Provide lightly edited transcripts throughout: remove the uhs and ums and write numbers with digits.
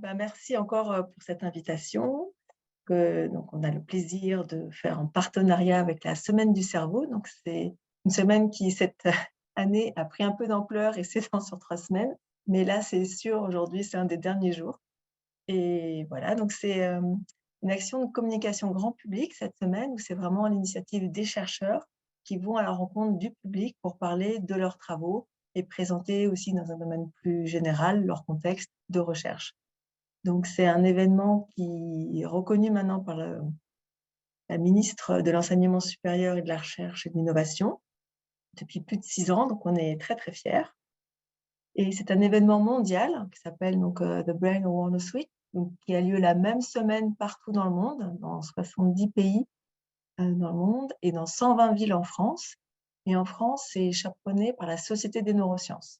Merci encore pour cette invitation donc on a le plaisir de faire en partenariat avec la Semaine du cerveau. Donc c'est une semaine qui cette année a pris un peu d'ampleur et s'étend sur 3 semaines. Mais là, c'est sûr, aujourd'hui, c'est un des derniers jours. Et voilà, donc c'est une action de communication grand public cette semaine où c'est vraiment l'initiative des chercheurs qui vont à la rencontre du public pour parler de leurs travaux et présenter aussi dans un domaine plus général leur contexte de recherche. Donc c'est un événement qui est reconnu maintenant par la ministre de l'Enseignement supérieur et de la Recherche et de l'Innovation depuis plus de 6 ans, donc on est très, très fiers. Et c'est un événement mondial qui s'appelle donc The Brain Awareness Week, donc qui a lieu la même semaine partout dans le monde, dans 70 pays dans le monde et dans 120 villes en France. Et en France, c'est chaperonné par la Société des neurosciences.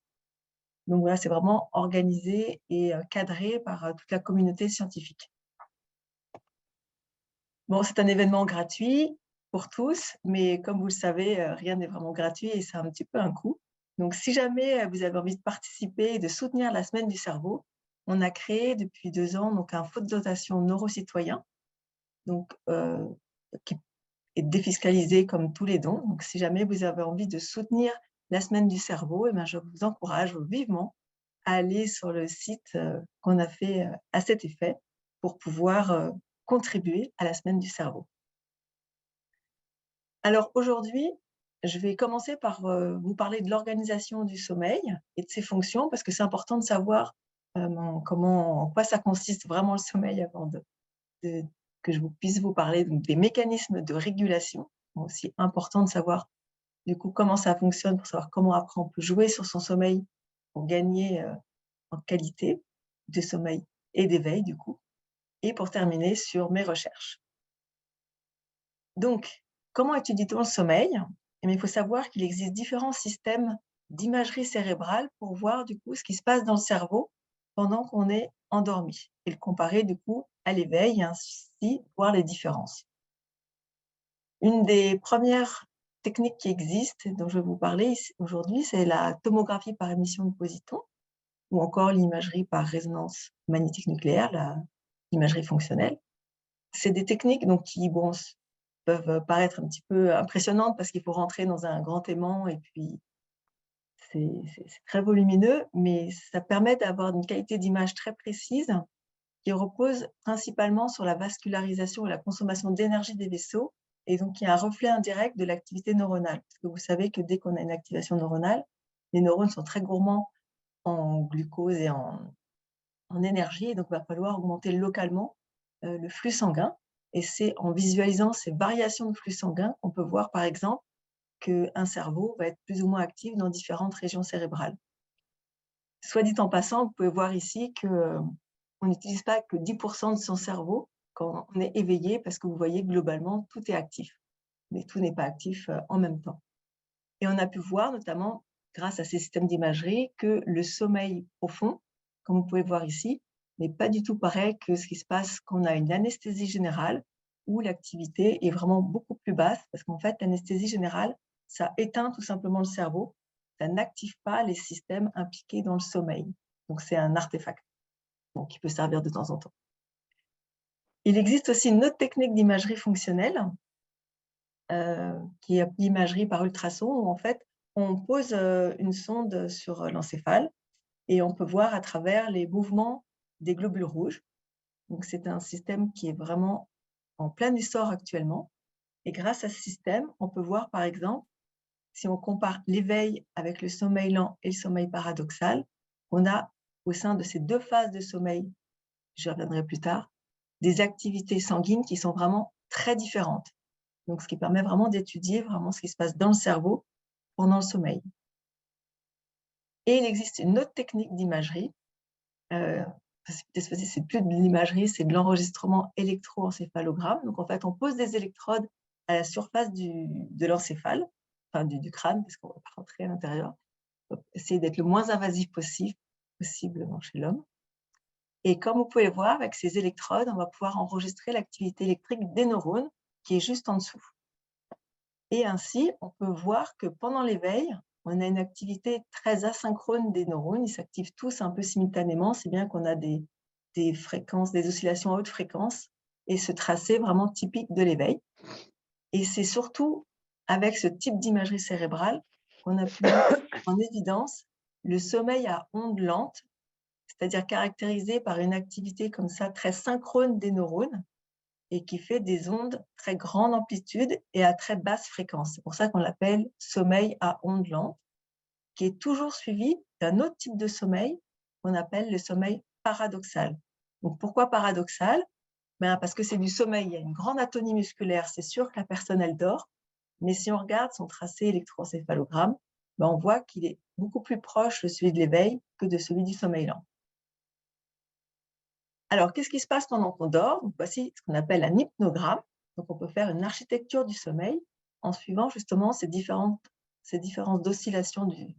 Donc voilà, c'est vraiment organisé et cadré par toute la communauté scientifique. Bon, c'est un événement gratuit pour tous, mais comme vous le savez, rien n'est vraiment gratuit et c'est un petit peu un coût. Donc, si jamais vous avez envie de participer et de soutenir la Semaine du cerveau, on a créé depuis 2 ans donc un fonds de dotation neurocitoyen, donc qui est défiscalisé comme tous les dons. Donc, si jamais vous avez envie de soutenir la Semaine du cerveau, eh bien, je vous encourage vivement à aller sur le site qu'on a fait à cet effet pour pouvoir contribuer à la Semaine du cerveau. Alors aujourd'hui, je vais commencer par vous parler de l'organisation du sommeil et de ses fonctions, parce que c'est important de savoir en quoi ça consiste vraiment le sommeil avant que je puisse vous parler donc, des mécanismes de régulation. C'est aussi important de savoir du coup comment ça fonctionne, pour savoir comment après on peut jouer sur son sommeil pour gagner en qualité de sommeil et d'éveil du coup, et pour terminer sur mes recherches. Donc, comment étudie-t-on le sommeil? Eh bien, il faut savoir qu'il existe différents systèmes d'imagerie cérébrale pour voir du coup ce qui se passe dans le cerveau pendant qu'on est endormi et le comparer du coup à l'éveil et ainsi voir les différences. Une des premières techniques qui existent, dont je vais vous parler aujourd'hui, c'est la tomographie par émission de positons ou encore l'imagerie par résonance magnétique nucléaire, l'imagerie fonctionnelle. C'est des techniques donc, qui peuvent paraître un petit peu impressionnantes parce qu'il faut rentrer dans un grand aimant et puis c'est très volumineux, mais ça permet d'avoir une qualité d'image très précise qui repose principalement sur la vascularisation et la consommation d'énergie des vaisseaux, et donc qui est un reflet indirect de l'activité neuronale. Parce que vous savez que dès qu'on a une activation neuronale, les neurones sont très gourmands en glucose et en énergie, et donc il va falloir augmenter localement le flux sanguin. Et c'est en visualisant ces variations de flux sanguin qu'on peut voir, par exemple, qu'un cerveau va être plus ou moins actif dans différentes régions cérébrales. Soit dit en passant, vous pouvez voir ici qu'on n'utilise pas que 10% de son cerveau quand on est éveillé, parce que vous voyez, globalement, tout est actif. Mais tout n'est pas actif en même temps. Et on a pu voir, notamment, grâce à ces systèmes d'imagerie, que le sommeil profond, comme vous pouvez voir ici, n'est pas du tout pareil que ce qui se passe quand on a une anesthésie générale, où l'activité est vraiment beaucoup plus basse, parce qu'en fait, l'anesthésie générale, ça éteint tout simplement le cerveau, ça n'active pas les systèmes impliqués dans le sommeil. Donc, c'est un artefact qui peut servir de temps en temps. Il existe aussi une autre technique d'imagerie fonctionnelle, qui est l'imagerie par ultrason, où en fait, on pose une sonde sur l'encéphale et on peut voir à travers les mouvements des globules rouges. Donc, c'est un système qui est vraiment en plein essor actuellement. Et grâce à ce système, on peut voir, par exemple, si on compare l'éveil avec le sommeil lent et le sommeil paradoxal, on a, au sein de ces 2 phases de sommeil, je reviendrai plus tard, des activités sanguines qui sont vraiment très différentes. Donc, ce qui permet vraiment d'étudier vraiment ce qui se passe dans le cerveau pendant le sommeil. Et il existe une autre technique d'imagerie. Cette fois-ci, c'est plus de l'imagerie, c'est de l'enregistrement électroencéphalogramme. Donc, en fait, on pose des électrodes à la surface de l'encéphale, enfin du crâne, parce qu'on va pas rentrer à l'intérieur. On va essayer d'être le moins invasif possible chez l'homme. Et comme vous pouvez voir, avec ces électrodes, on va pouvoir enregistrer l'activité électrique des neurones qui est juste en dessous. Et ainsi, on peut voir que pendant l'éveil, on a une activité très asynchrone des neurones. Ils s'activent tous un peu simultanément, si bien qu'on a des des fréquences, des oscillations à haute fréquence et ce tracé vraiment typique de l'éveil. Et c'est surtout avec ce type d'imagerie cérébrale qu'on a pu mettre en évidence le sommeil à ondes lentes, c'est-à-dire caractérisé par une activité comme ça très synchrone des neurones et qui fait des ondes très grande amplitude et à très basse fréquence. C'est pour ça qu'on l'appelle sommeil à ondes lentes, qui est toujours suivi d'un autre type de sommeil qu'on appelle le sommeil paradoxal. Donc pourquoi paradoxal? Parce que c'est du sommeil, il y a une grande atonie musculaire, c'est sûr que la personne elle dort, mais si on regarde son tracé électroencéphalogramme, on voit qu'il est beaucoup plus proche de celui de l'éveil que de celui du sommeil lent. Alors, qu'est-ce qui se passe pendant qu'on dort? Donc, voici ce qu'on appelle un hypnogramme. Donc, on peut faire une architecture du sommeil en suivant justement ces différentes oscillations du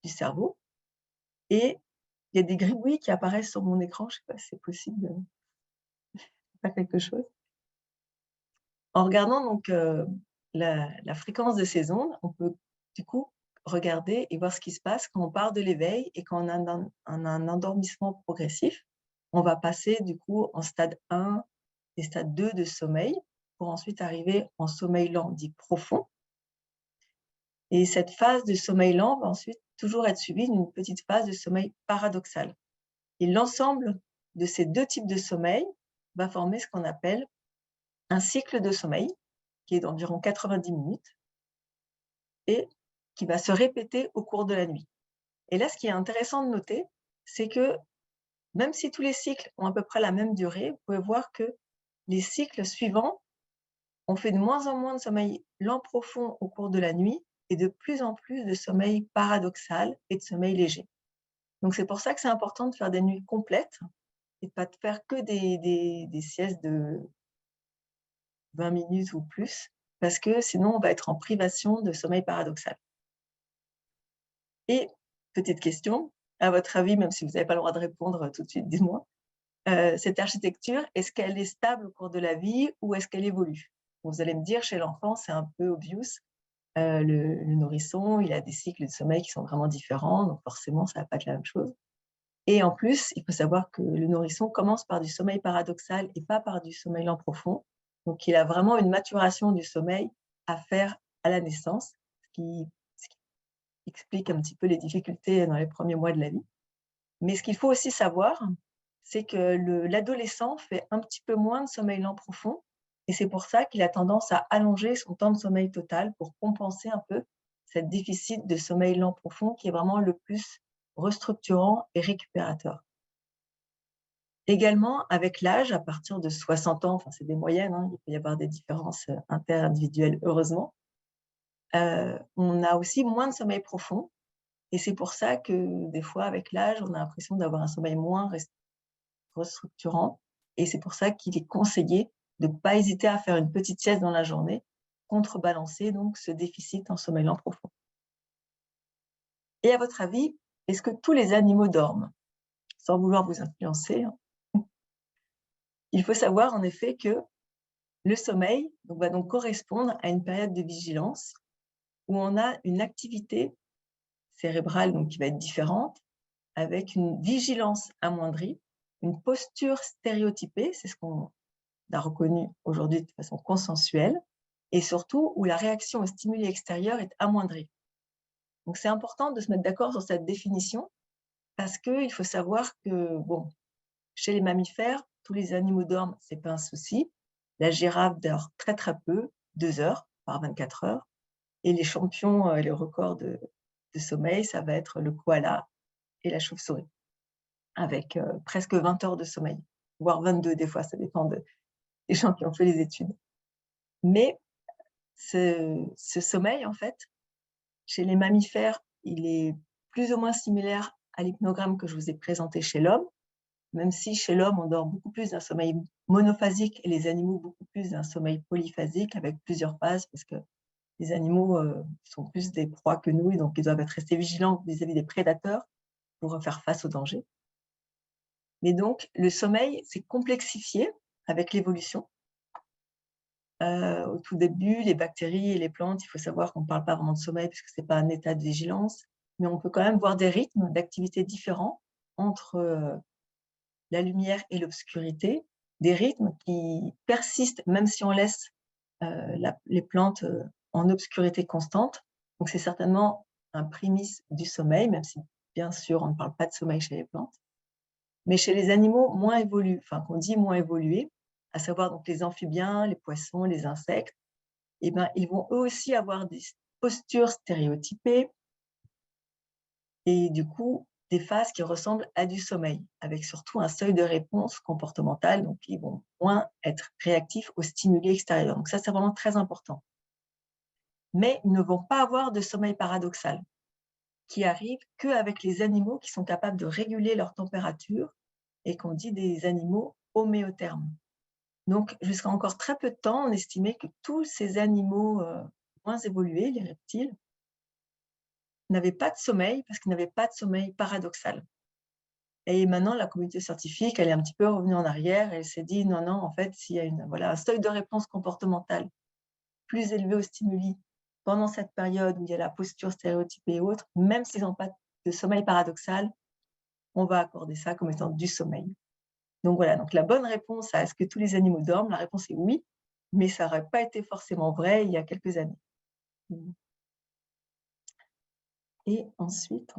cerveau. Et il y a des gribouillis qui apparaissent sur mon écran. Je ne sais pas si c'est possible de faire quelque chose. En regardant donc la fréquence de ces ondes, on peut du coup regarder et voir ce qui se passe quand on part de l'éveil et quand on a un endormissement progressif. On va passer du coup en stade 1 et stade 2 de sommeil pour ensuite arriver en sommeil lent dit profond. Et cette phase de sommeil lent va ensuite toujours être suivie d'une petite phase de sommeil paradoxal. Et l'ensemble de ces deux types de sommeil va former ce qu'on appelle un cycle de sommeil qui est d'environ 90 minutes et qui va se répéter au cours de la nuit. Et là, ce qui est intéressant de noter, c'est que même si tous les cycles ont à peu près la même durée, vous pouvez voir que les cycles suivants, on fait de moins en moins de sommeil lent profond au cours de la nuit et de plus en plus de sommeil paradoxal et de sommeil léger. Donc, c'est pour ça que c'est important de faire des nuits complètes et de ne pas faire que des siestes de 20 minutes ou plus, parce que sinon, on va être en privation de sommeil paradoxal. Et, petite question, à votre avis, même si vous n'avez pas le droit de répondre tout de suite, dites-moi, cette architecture, est-ce qu'elle est stable au cours de la vie ou est-ce qu'elle évolue? Vous allez me dire, chez l'enfant, c'est un peu obvious. Le nourrisson, il a des cycles de sommeil qui sont vraiment différents, donc forcément, ça ne va pas être la même chose. Et en plus, il faut savoir que le nourrisson commence par du sommeil paradoxal et pas par du sommeil lent profond. Donc, il a vraiment une maturation du sommeil à faire à la naissance, ce qui explique un petit peu les difficultés dans les premiers mois de la vie. Mais ce qu'il faut aussi savoir, c'est que l'adolescent fait un petit peu moins de sommeil lent profond et c'est pour ça qu'il a tendance à allonger son temps de sommeil total pour compenser un peu cette déficit de sommeil lent profond qui est vraiment le plus restructurant et récupérateur. Également, avec l'âge, à partir de 60 ans, enfin c'est des moyennes, il peut y avoir des différences interindividuelles, heureusement, on a aussi moins de sommeil profond. Et c'est pour ça que des fois, avec l'âge, on a l'impression d'avoir un sommeil moins restructurant. Et c'est pour ça qu'il est conseillé de ne pas hésiter à faire une petite sieste dans la journée, contrebalancer donc ce déficit en sommeil lent profond. Et à votre avis, est-ce que tous les animaux dorment? Sans vouloir vous influencer, il faut savoir en effet que le sommeil va donc correspondre à une période de vigilance où on a une activité cérébrale donc, qui va être différente, avec une vigilance amoindrie, une posture stéréotypée, c'est ce qu'on a reconnu aujourd'hui de façon consensuelle, et surtout où la réaction aux stimuli extérieurs est amoindrie. Donc c'est important de se mettre d'accord sur cette définition, parce qu'il faut savoir que, chez les mammifères, tous les animaux dorment, ce n'est pas un souci. La girafe dort très très peu, 2 heures par 24 heures, et les champions, les records de sommeil, ça va être le koala et la chauve-souris, avec presque 20 heures de sommeil, voire 22 des fois, ça dépend des gens qui ont fait les études. Mais ce sommeil, en fait, chez les mammifères, il est plus ou moins similaire à l'hypnogramme que je vous ai présenté chez l'homme, même si chez l'homme, on dort beaucoup plus d'un sommeil monophasique et les animaux beaucoup plus d'un sommeil polyphasique avec plusieurs phases, parce que les animaux sont plus des proies que nous, et donc ils doivent être restés vigilants vis-à-vis des prédateurs pour faire face aux dangers. Mais donc, le sommeil s'est complexifié avec l'évolution. Au tout début, les bactéries et les plantes, il faut savoir qu'on ne parle pas vraiment de sommeil puisque ce n'est pas un état de vigilance, mais on peut quand même voir des rythmes d'activité différents entre la lumière et l'obscurité, des rythmes qui persistent même si on laisse les plantes en obscurité constante. Donc c'est certainement un prémisse du sommeil, même si bien sûr on ne parle pas de sommeil chez les plantes. Mais chez les animaux moins évolués, enfin qu'on dit moins évolués, à savoir donc les amphibiens, les poissons, les insectes, eh ben, ils vont eux aussi avoir des postures stéréotypées et du coup des phases qui ressemblent à du sommeil, avec surtout un seuil de réponse comportemental, donc ils vont moins être réactifs aux stimuli extérieurs. Donc ça, c'est vraiment très important. Mais ils ne vont pas avoir de sommeil paradoxal, qui arrive qu'avec les animaux qui sont capables de réguler leur température et qu'on dit des animaux homéothermes. Donc, jusqu'à encore très peu de temps, on estimait que tous ces animaux moins évolués, les reptiles, n'avaient pas de sommeil parce qu'ils n'avaient pas de sommeil paradoxal. Et maintenant, la communauté scientifique, elle est un petit peu revenue en arrière et elle s'est dit non, non, en fait, s'il y a un seuil de réponse comportementale plus élevé aux stimuli pendant cette période où il y a la posture stéréotypée et autres, même s'ils n'ont pas de sommeil paradoxal, on va accorder ça comme étant du sommeil. Donc voilà, donc la bonne réponse à est-ce que tous les animaux dorment, la réponse est oui, mais ça n'aurait pas été forcément vrai il y a quelques années. Et ensuite,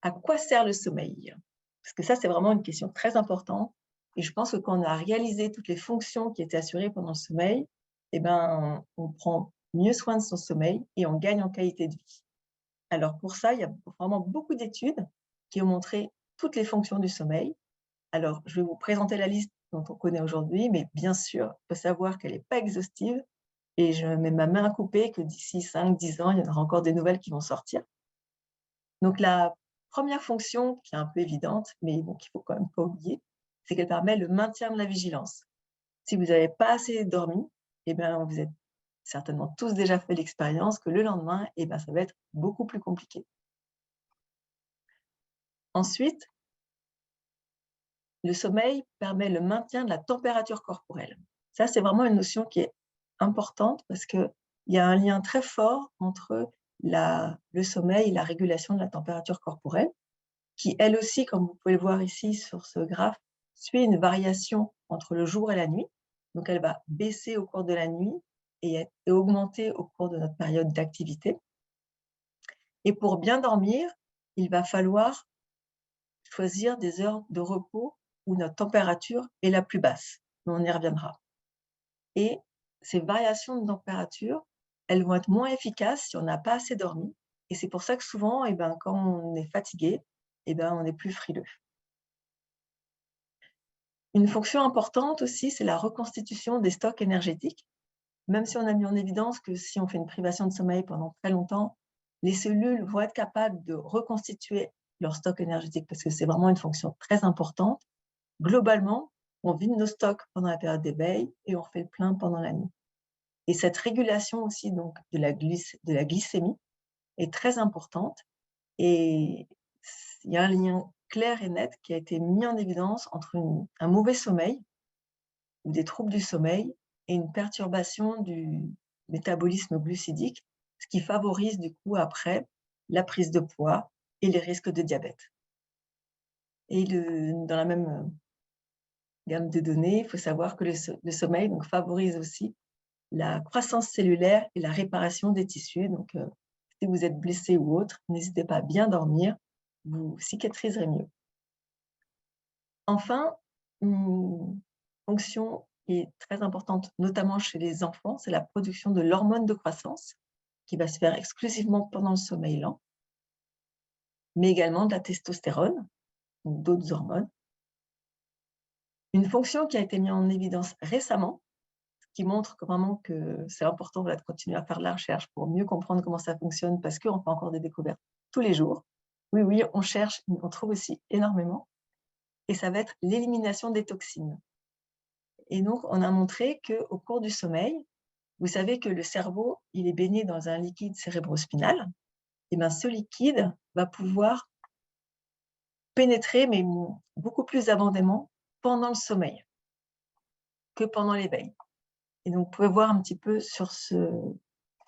à quoi sert le sommeil? Parce que ça, c'est vraiment une question très importante. Et je pense que quand on a réalisé toutes les fonctions qui étaient assurées pendant le sommeil, eh ben, on prend mieux soin de son sommeil et on gagne en qualité de vie. Alors pour ça, il y a vraiment beaucoup d'études qui ont montré toutes les fonctions du sommeil. Alors, je vais vous présenter la liste dont on connaît aujourd'hui, mais bien sûr, il faut savoir qu'elle n'est pas exhaustive et je mets ma main à couper que d'ici 5-10 ans, il y en aura encore des nouvelles qui vont sortir. Donc la première fonction, qui est un peu évidente, mais bon, qu'il ne faut quand même pas oublier, c'est qu'elle permet le maintien de la vigilance. Si vous n'avez pas assez dormi, eh bien, vous êtes certainement tous déjà fait l'expérience que le lendemain, eh bien, ça va être beaucoup plus compliqué. Ensuite, le sommeil permet le maintien de la température corporelle. Ça, c'est vraiment une notion qui est importante parce qu'il y a un lien très fort entre le sommeil et la régulation de la température corporelle, qui, elle aussi, comme vous pouvez le voir ici sur ce graphe, suit une variation entre le jour et la nuit. Donc, elle va baisser au cours de la nuit et augmenter au cours de notre période d'activité. Et pour bien dormir, il va falloir choisir des heures de repos où notre température est la plus basse. Mais on y reviendra. Et ces variations de température, elles vont être moins efficaces si on n'a pas assez dormi. Et c'est pour ça que souvent, quand on est fatigué, on est plus frileux. Une fonction importante aussi, c'est la reconstitution des stocks énergétiques. Même si on a mis en évidence que si on fait une privation de sommeil pendant très longtemps, les cellules vont être capables de reconstituer leur stock énergétique parce que c'est vraiment une fonction très importante. Globalement, on vide nos stocks pendant la période d'éveil et on refait le plein pendant la nuit. Et cette régulation aussi donc, de la glycémie est très importante et il y a un lien clair et net qui a été mis en évidence entre un mauvais sommeil ou des troubles du sommeil et une perturbation du métabolisme glucidique, ce qui favorise du coup après la prise de poids et les risques de diabète. Et dans la même gamme de données, il faut savoir que le sommeil donc, favorise aussi la croissance cellulaire et la réparation des tissus. Donc, si vous êtes blessé ou autre, n'hésitez pas à bien dormir, vous cicatriserez mieux. Enfin, une fonction qui est très importante, notamment chez les enfants, c'est la production de l'hormone de croissance, qui va se faire exclusivement pendant le sommeil lent, mais également de la testostérone, ou d'autres hormones. Une fonction qui a été mise en évidence récemment, qui montre vraiment que c'est important de continuer à faire de la recherche pour mieux comprendre comment ça fonctionne, parce qu'on fait encore des découvertes tous les jours. Oui, oui, on cherche, on trouve aussi énormément. Et ça va être l'élimination des toxines. Et donc, on a montré qu'au cours du sommeil, vous savez que le cerveau, il est baigné dans un liquide cérébrospinal. Et bien, ce liquide va pouvoir pénétrer, mais beaucoup plus abondamment pendant le sommeil que pendant l'éveil. Et donc, vous pouvez voir un petit peu sur ce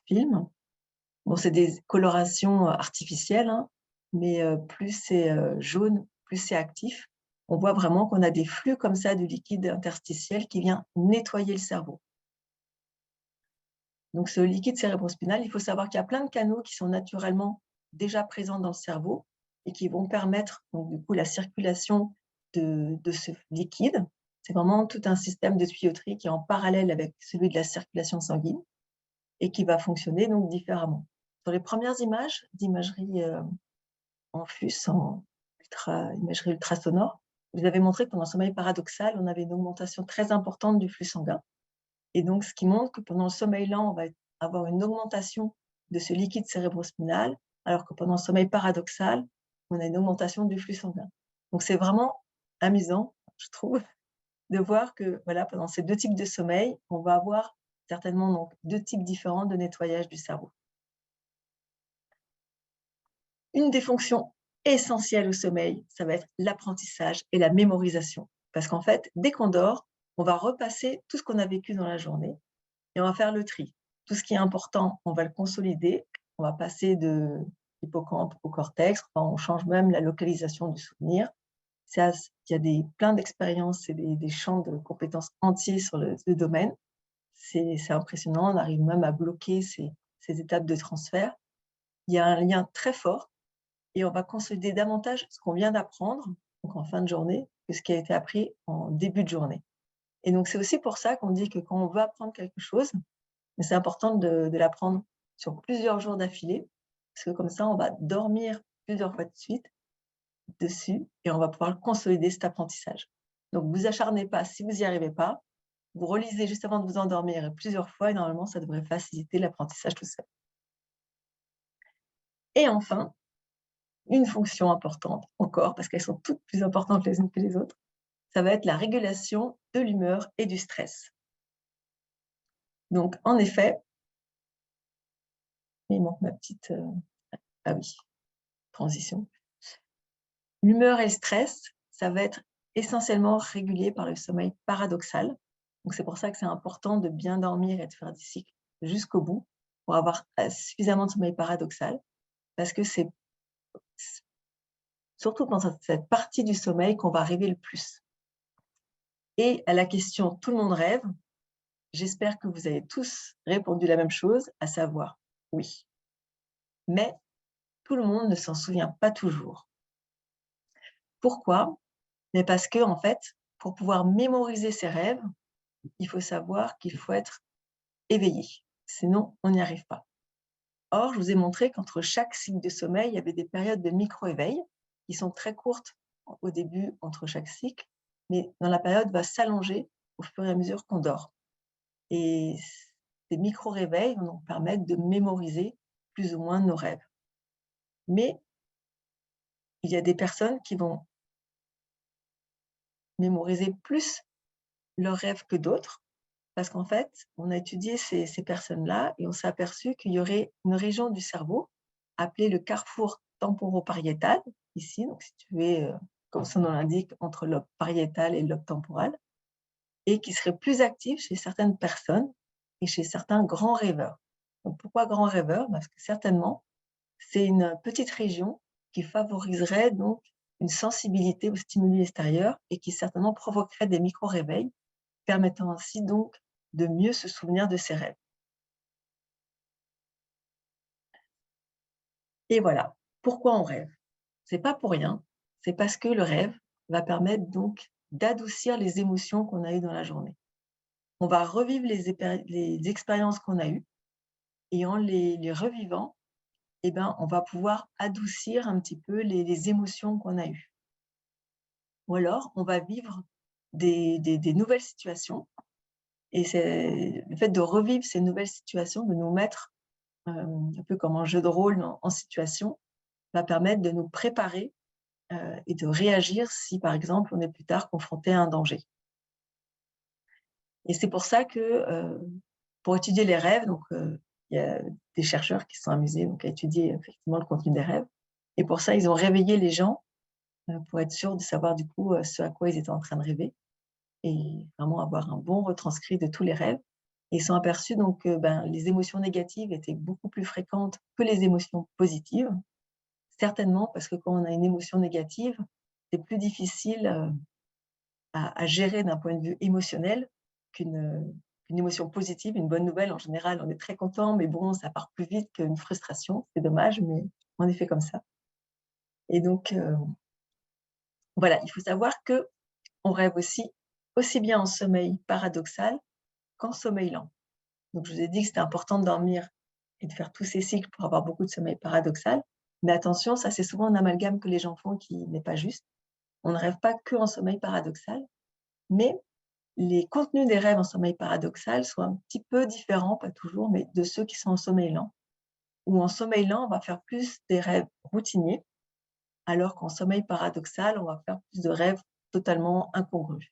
film. Bon, c'est des colorations artificielles, hein, mais plus c'est jaune, plus c'est actif, on voit vraiment qu'on a des flux comme ça de liquide interstitiel qui vient nettoyer le cerveau. Donc, ce liquide cérébrospinal, il faut savoir qu'il y a plein de canaux qui sont naturellement déjà présents dans le cerveau et qui vont permettre donc, du coup, la circulation de ce liquide. C'est vraiment tout un système de tuyauterie qui est en parallèle avec celui de la circulation sanguine et qui va fonctionner donc différemment. Sur les premières images d'imagerie en FUS, en imagerie ultrasonore, vous avez montré que pendant le sommeil paradoxal, on avait une augmentation très importante du flux sanguin. Et donc, ce qui montre que pendant le sommeil lent, on va avoir une augmentation de ce liquide cérébrospinal, alors que pendant le sommeil paradoxal, on a une augmentation du flux sanguin. Donc, c'est vraiment amusant, je trouve, de voir que voilà, pendant ces deux types de sommeil, on va avoir certainement donc, deux types différents de nettoyage du cerveau. Une des fonctions essentielles au sommeil, ça va être l'apprentissage et la mémorisation. Parce qu'en fait, dès qu'on dort, on va repasser tout ce qu'on a vécu dans la journée et on va faire le tri. Tout ce qui est important, on va le consolider. On va passer de l'hippocampe au cortex. Enfin, on change même la localisation du souvenir. Il y a plein d'expériences et des champs de compétences entiers sur le domaine. C'est impressionnant. On arrive même à bloquer ces étapes de transfert. Il y a un lien très fort et on va consolider davantage ce qu'on vient d'apprendre, donc en fin de journée, que ce qui a été appris en début de journée. Et donc, c'est aussi pour ça qu'on dit que quand on veut apprendre quelque chose, mais c'est important de l'apprendre sur plusieurs jours d'affilée, parce que comme ça, on va dormir plusieurs fois de suite dessus et on va pouvoir consolider cet apprentissage. Donc, vous acharnez pas, si vous n'y arrivez pas, vous relisez juste avant de vous endormir plusieurs fois et normalement, ça devrait faciliter l'apprentissage tout seul. Et enfin, une fonction importante encore, parce qu'elles sont toutes plus importantes les unes que les autres, ça va être la régulation de l'humeur et du stress. Donc, en effet, il manque ma petite... ah oui, transition. L'humeur et le stress, ça va être essentiellement régulé par le sommeil paradoxal. Donc, c'est pour ça que c'est important de bien dormir et de faire des cycles jusqu'au bout pour avoir suffisamment de sommeil paradoxal, parce que c'est surtout dans cette partie du sommeil qu'on va rêver le plus. Et à la question « Tout le monde rêve », j'espère que vous avez tous répondu la même chose, à savoir « oui ». Mais tout le monde ne s'en souvient pas toujours. Pourquoi? Mais parce que, en fait, pour pouvoir mémoriser ses rêves, il faut savoir qu'il faut être éveillé. Sinon, on n'y arrive pas. Or, je vous ai montré qu'entre chaque cycle de sommeil, il y avait des périodes de micro-éveil qui sont très courtes au début entre chaque cycle, mais dans la période va s'allonger au fur et à mesure qu'on dort. Et ces micro-réveils vont nous permettre de mémoriser plus ou moins nos rêves. Mais il y a des personnes qui vont mémoriser plus leurs rêves que d'autres, parce qu'en fait, on a étudié ces personnes-là et on s'est aperçu qu'il y aurait une région du cerveau appelée le carrefour temporopariétal, ici, donc situé, comme son nom l'indique, entre le lobe pariétal et le lobe temporal, et qui serait plus actif chez certaines personnes et chez certains grands rêveurs. Donc, pourquoi grands rêveurs? Parce que certainement, c'est une petite région qui favoriserait donc une sensibilité aux stimuli extérieurs et qui certainement provoquerait des micro-réveils, permettant ainsi donc de mieux se souvenir de ses rêves. Et voilà, pourquoi on rêve? C'est pas pour rien, c'est parce que le rêve va permettre donc d'adoucir les émotions qu'on a eues dans la journée. On va revivre les expériences qu'on a eues et en les revivant, eh ben, on va pouvoir adoucir un petit peu les émotions qu'on a eues. Ou alors, on va vivre des nouvelles situations et c'est le fait de revivre ces nouvelles situations, de nous mettre un peu comme un jeu de rôle en situation, va permettre de nous préparer et de réagir si, par exemple, on est plus tard confronté à un danger. Et c'est pour ça que, pour étudier les rêves, donc, il y a des chercheurs qui se sont amusés donc, à étudier effectivement le contenu des rêves. Et pour ça, ils ont réveillé les gens pour être sûrs de savoir du coup ce à quoi ils étaient en train de rêver et vraiment avoir un bon retranscrit de tous les rêves. Et ils sont aperçus donc que les émotions négatives étaient beaucoup plus fréquentes que les émotions positives. Certainement parce que quand on a une émotion négative, c'est plus difficile à gérer d'un point de vue émotionnel qu'une émotion positive, une bonne nouvelle. En général, on est très content, mais bon, ça part plus vite qu'une frustration. C'est dommage, mais on est fait comme ça. Et donc, voilà, il faut savoir qu'on rêve aussi bien en sommeil paradoxal qu'en sommeil lent. Donc, je vous ai dit que c'était important de dormir et de faire tous ces cycles pour avoir beaucoup de sommeil paradoxal. Mais attention, ça, c'est souvent un amalgame que les gens font qui n'est pas juste. On ne rêve pas qu'en sommeil paradoxal, mais les contenus des rêves en sommeil paradoxal sont un petit peu différents, pas toujours, mais de ceux qui sont en sommeil lent. Ou en sommeil lent, on va faire plus des rêves routiniers, alors qu'en sommeil paradoxal, on va faire plus de rêves totalement incongrus,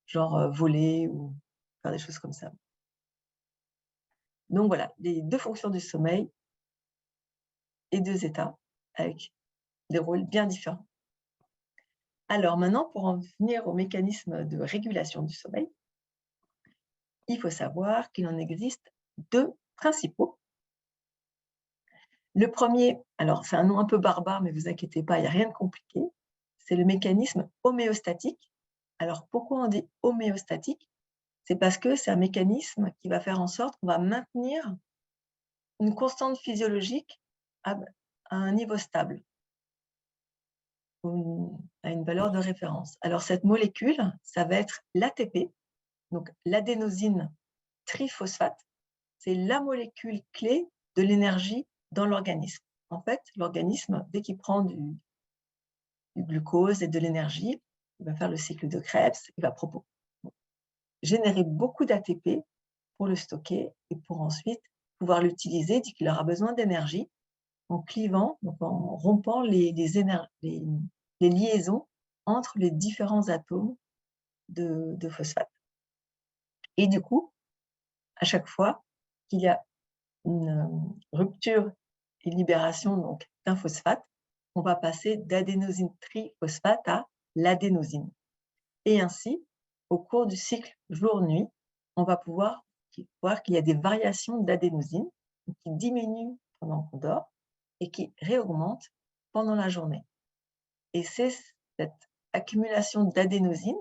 genre voler ou faire des choses comme ça. Donc voilà, les deux fonctions du sommeil et deux états avec des rôles bien différents. Alors maintenant, pour en venir au mécanisme de régulation du sommeil, il faut savoir qu'il en existe deux principaux. Le premier, alors c'est un nom un peu barbare, mais vous inquiétez pas, il n'y a rien de compliqué, c'est le mécanisme homéostatique. Alors pourquoi on dit homéostatique? C'est parce que c'est un mécanisme qui va faire en sorte qu'on va maintenir une constante physiologique à un niveau stable, à une valeur de référence. Alors cette molécule, ça va être l'ATP, donc l'adénosine triphosphate. C'est la molécule clé de l'énergie dans l'organisme. En fait, l'organisme, dès qu'il prend du glucose et de l'énergie, il va faire le cycle de Krebs, il va générer beaucoup d'ATP pour le stocker et pour ensuite pouvoir l'utiliser dès qu'il aura besoin d'énergie en clivant, donc en rompant les liaisons entre les différents atomes de phosphate. Et du coup, à chaque fois qu'il y a une rupture et libération d'un phosphate, on va passer d'adénosine triphosphate à l'adénosine. Et ainsi, au cours du cycle jour-nuit, on va pouvoir voir qu'il y a des variations d'adénosine qui diminuent pendant qu'on dort et qui réaugmentent pendant la journée. Et c'est cette accumulation d'adénosine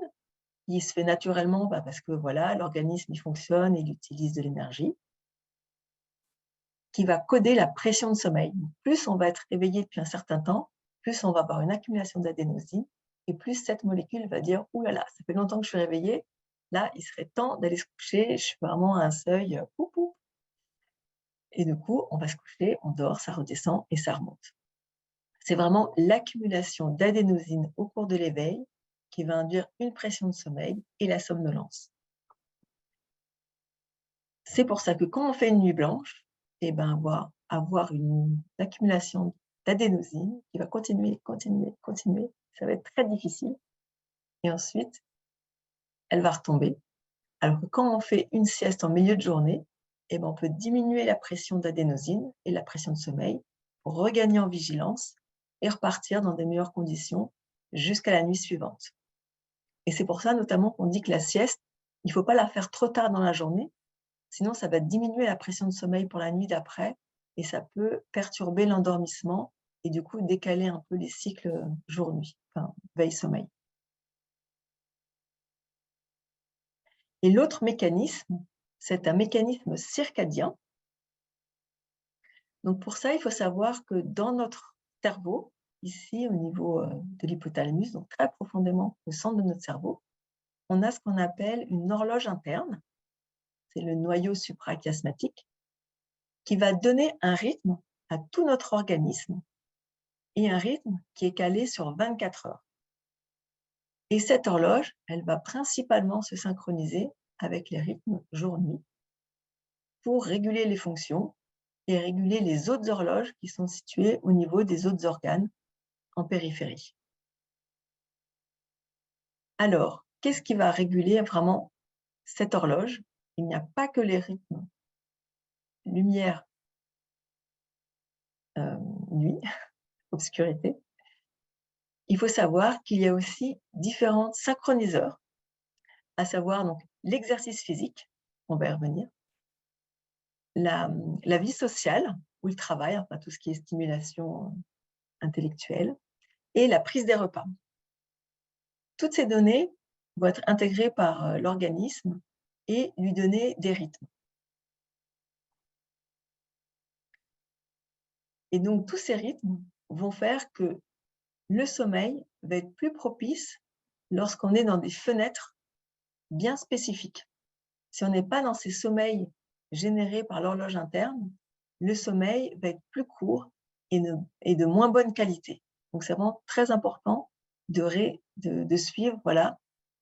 qui se fait naturellement parce que voilà, l'organisme il fonctionne, il utilise de l'énergie, qui va coder la pression de sommeil. Plus on va être éveillé depuis un certain temps, plus on va avoir une accumulation d'adénosine, et plus cette molécule va dire « Ouh là là, ça fait longtemps que je suis réveillée, là, il serait temps d'aller se coucher, je suis vraiment à un seuil, poupou ». Et du coup, on va se coucher, on dort, ça redescend et ça remonte. C'est vraiment l'accumulation d'adénosine au cours de l'éveil qui va induire une pression de sommeil et la somnolence. C'est pour ça que quand on fait une nuit blanche, on va avoir une accumulation d'adénosine qui va continuer. Ça va être très difficile. Et ensuite, elle va retomber. Alors que quand on fait une sieste en milieu de journée, on peut diminuer la pression d'adénosine et la pression de sommeil pour regagner en vigilance et repartir dans des meilleures conditions jusqu'à la nuit suivante. Et c'est pour ça notamment qu'on dit que la sieste, il ne faut pas la faire trop tard dans la journée, sinon ça va diminuer la pression de sommeil pour la nuit d'après et ça peut perturber l'endormissement et du coup décaler un peu les cycles jour-nuit, enfin veille-sommeil. Et l'autre mécanisme, c'est un mécanisme circadien. Donc pour ça, il faut savoir que dans notre cerveau, ici au niveau de l'hypothalamus, donc très profondément au centre de notre cerveau, on a ce qu'on appelle une horloge interne, c'est le noyau suprachiasmatique, qui va donner un rythme à tout notre organisme et un rythme qui est calé sur 24 heures. Et cette horloge, elle va principalement se synchroniser avec les rythmes jour-nuit pour réguler les fonctions et réguler les autres horloges qui sont situées au niveau des autres organes en périphérie. Alors, qu'est-ce qui va réguler vraiment cette horloge? Il n'y a pas que les rythmes lumière, nuit, obscurité. Il faut savoir qu'il y a aussi différents synchroniseurs, à savoir donc l'exercice physique, on va y revenir, la vie sociale ou le travail, enfin tout ce qui est stimulation intellectuelle, et la prise des repas. toutes ces données vont être intégrées par l'organisme et lui donner des rythmes. Et donc, tous ces rythmes vont faire que le sommeil va être plus propice lorsqu'on est dans des fenêtres bien spécifiques. Si on n'est pas dans ces sommeils générés par l'horloge interne, le sommeil va être plus court et de moins bonne qualité. Donc, c'est vraiment très important de suivre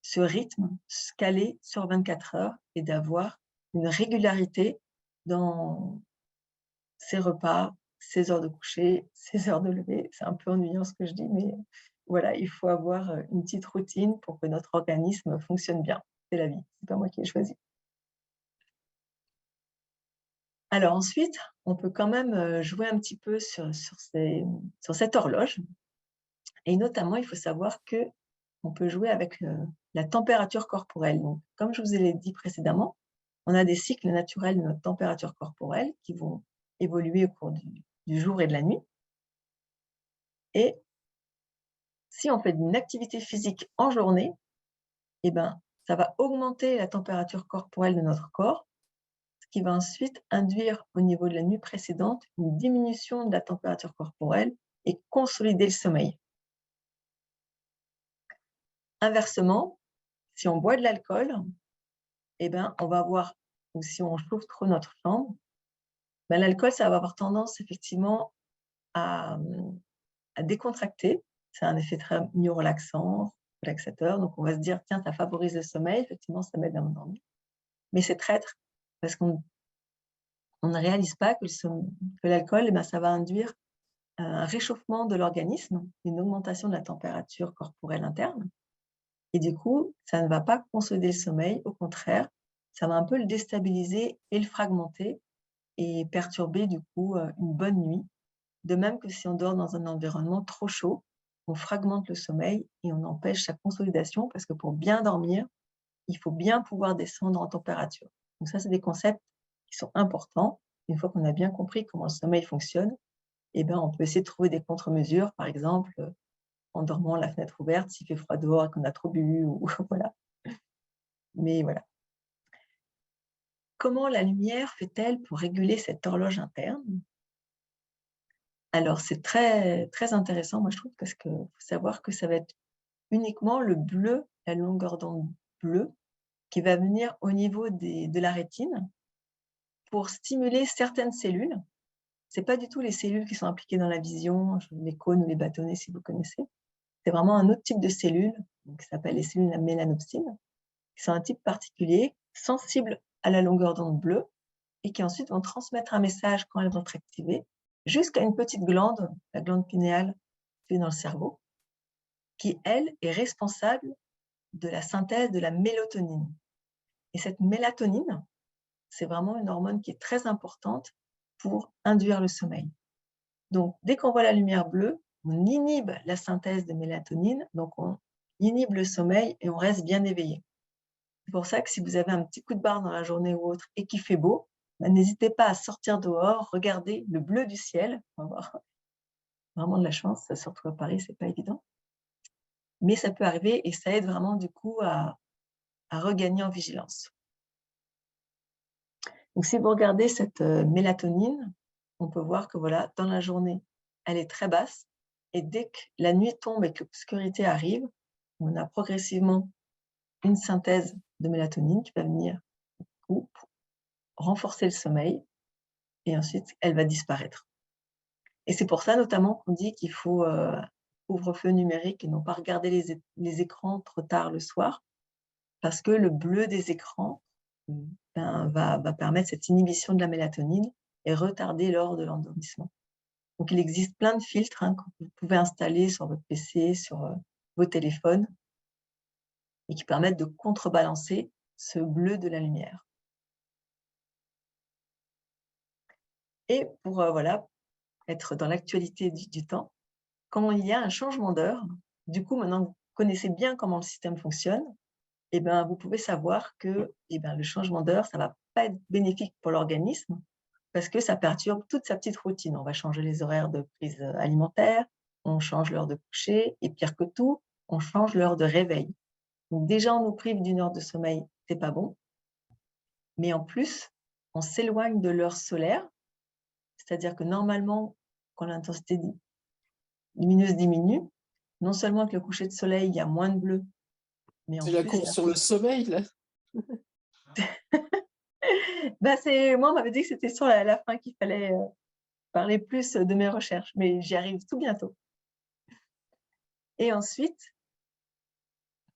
ce rythme calé sur 24 heures et d'avoir une régularité dans ses repas, ses heures de coucher, ses heures de lever. C'est un peu ennuyant ce que je dis, mais voilà, il faut avoir une petite routine pour que notre organisme fonctionne bien. C'est la vie, c'est pas moi qui ai choisi. Alors ensuite, on peut quand même jouer un petit peu sur cette horloge. Et notamment, il faut savoir qu'on peut jouer avec la température corporelle. Donc, comme je vous ai dit précédemment, on a des cycles naturels de notre température corporelle qui vont évoluer au cours du jour et de la nuit. Et si on fait une activité physique en journée, eh ben, ça va augmenter la température corporelle de notre corps, ce qui va ensuite induire au niveau de la nuit précédente une diminution de la température corporelle et consolider le sommeil. Inversement, si on boit de l'alcool, eh ben, on va avoir, ou si on chauffe trop notre chambre, ben, l'alcool, ça va avoir tendance effectivement à décontracter. C'est un effet très relaxant, relaxateur. Donc, on va se dire, tiens, ça favorise le sommeil. Effectivement, ça m'aide à m'endormir. Mais c'est traître parce qu'on ne réalise pas que l'alcool, eh ben, ça va induire un réchauffement de l'organisme, une augmentation de la température corporelle interne. Et du coup, ça ne va pas consolider le sommeil. Au contraire, ça va un peu le déstabiliser et le fragmenter et perturber du coup une bonne nuit. De même que si on dort dans un environnement trop chaud, on fragmente le sommeil et on empêche sa consolidation parce que pour bien dormir, il faut bien pouvoir descendre en température. Donc ça, c'est des concepts qui sont importants. Une fois qu'on a bien compris comment le sommeil fonctionne, eh ben, on peut essayer de trouver des contre-mesures, par exemple, en dormant la fenêtre ouverte s'il fait froid dehors et qu'on a trop bu, ou voilà. Mais voilà. Comment la lumière fait-elle pour réguler cette horloge interne? Alors, c'est très, très intéressant, moi, je trouve, parce qu'il faut savoir que ça va être uniquement le bleu, la longueur d'onde bleue, qui va venir au niveau de la rétine pour stimuler certaines cellules. Ce n'est pas du tout les cellules qui sont impliquées dans la vision, les cônes ou les bâtonnets, si vous connaissez. C'est vraiment un autre type de cellules, qui s'appelle les cellules à mélanopsine, qui sont un type particulier, sensible à la longueur d'onde bleue, et qui ensuite vont transmettre un message quand elles vont être activées, jusqu'à une petite glande, la glande pinéale, qui est dans le cerveau, qui, elle, est responsable de la synthèse de la mélatonine. Et cette mélatonine, c'est vraiment une hormone qui est très importante pour induire le sommeil. Donc, dès qu'on voit la lumière bleue, on inhibe la synthèse de mélatonine, donc on inhibe le sommeil et on reste bien éveillé. C'est pour ça que si vous avez un petit coup de barre dans la journée ou autre et qu'il fait beau, n'hésitez pas à sortir dehors, regarder le bleu du ciel. On va avoir vraiment de la chance, surtout à Paris, c'est pas évident. Mais ça peut arriver et ça aide vraiment du coup à regagner en vigilance. Donc, si vous regardez cette mélatonine, on peut voir que voilà, dans la journée, elle est très basse. Et dès que la nuit tombe et que l'obscurité arrive, on a progressivement une synthèse de mélatonine qui va venir pour renforcer le sommeil et ensuite, elle va disparaître. Et c'est pour ça notamment qu'on dit qu'il faut couvre-feu numérique et non pas regarder les écrans trop tard le soir parce que le bleu des écrans va permettre cette inhibition de la mélatonine et retarder l'heure de l'endormissement. Donc, il existe plein de filtres que vous pouvez installer sur votre PC, sur vos téléphones, et qui permettent de contrebalancer ce bleu de la lumière. Et pour être dans l'actualité du temps, quand il y a un changement d'heure, du coup, maintenant que vous connaissez bien comment le système fonctionne, eh ben, vous pouvez savoir que le changement d'heure, ça ne va pas être bénéfique pour l'organisme parce que ça perturbe toute sa petite routine. On va changer les horaires de prise alimentaire, on change l'heure de coucher et pire que tout, on change l'heure de réveil. Donc déjà, on nous prive d'une heure de sommeil, c'est pas bon. Mais en plus, on s'éloigne de l'heure solaire, c'est-à-dire que normalement, quand l'intensité lumineuse diminue, non seulement avec le coucher de soleil, il y a moins de bleu, mais en C'est la plus, course sur le sommeil, là? moi, on m'avait dit que c'était sur la fin qu'il fallait parler plus de mes recherches, mais j'y arrive tout bientôt. Et ensuite,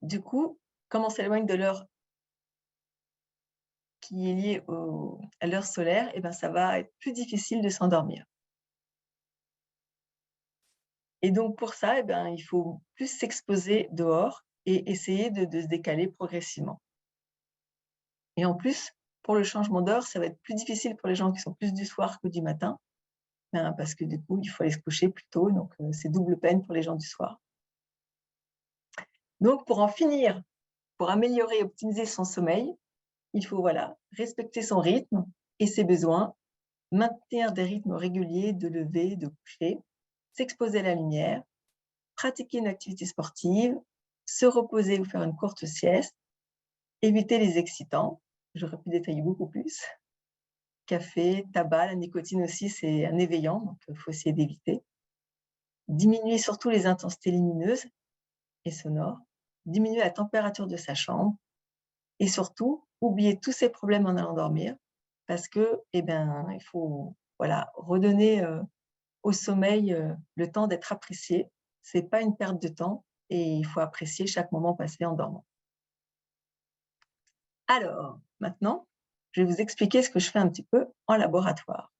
du coup, comme on s'éloigne de l'heure qui est liée à l'heure solaire, et ben, ça va être plus difficile de s'endormir. Et donc, pour ça, il faut plus s'exposer dehors et essayer de se décaler progressivement. Et en plus, pour le changement d'heure, ça va être plus difficile pour les gens qui sont plus du soir que du matin, parce que du coup, il faut aller se coucher plus tôt, donc c'est double peine pour les gens du soir. Donc, pour en finir, pour améliorer et optimiser son sommeil, il faut respecter son rythme et ses besoins, maintenir des rythmes réguliers de lever, de coucher, s'exposer à la lumière, pratiquer une activité sportive, se reposer ou faire une courte sieste, éviter les excitants. J'aurais pu détailler beaucoup plus. Café, tabac, la nicotine aussi, c'est un éveillant, donc il faut essayer d'éviter. Diminuer surtout les intensités lumineuses et sonores, diminuer la température de sa chambre et surtout, oublier tous ces problèmes en allant dormir parce que, il faut redonner au sommeil le temps d'être apprécié. Ce n'est pas une perte de temps et il faut apprécier chaque moment passé en dormant. Alors, maintenant, je vais vous expliquer ce que je fais un petit peu en laboratoire.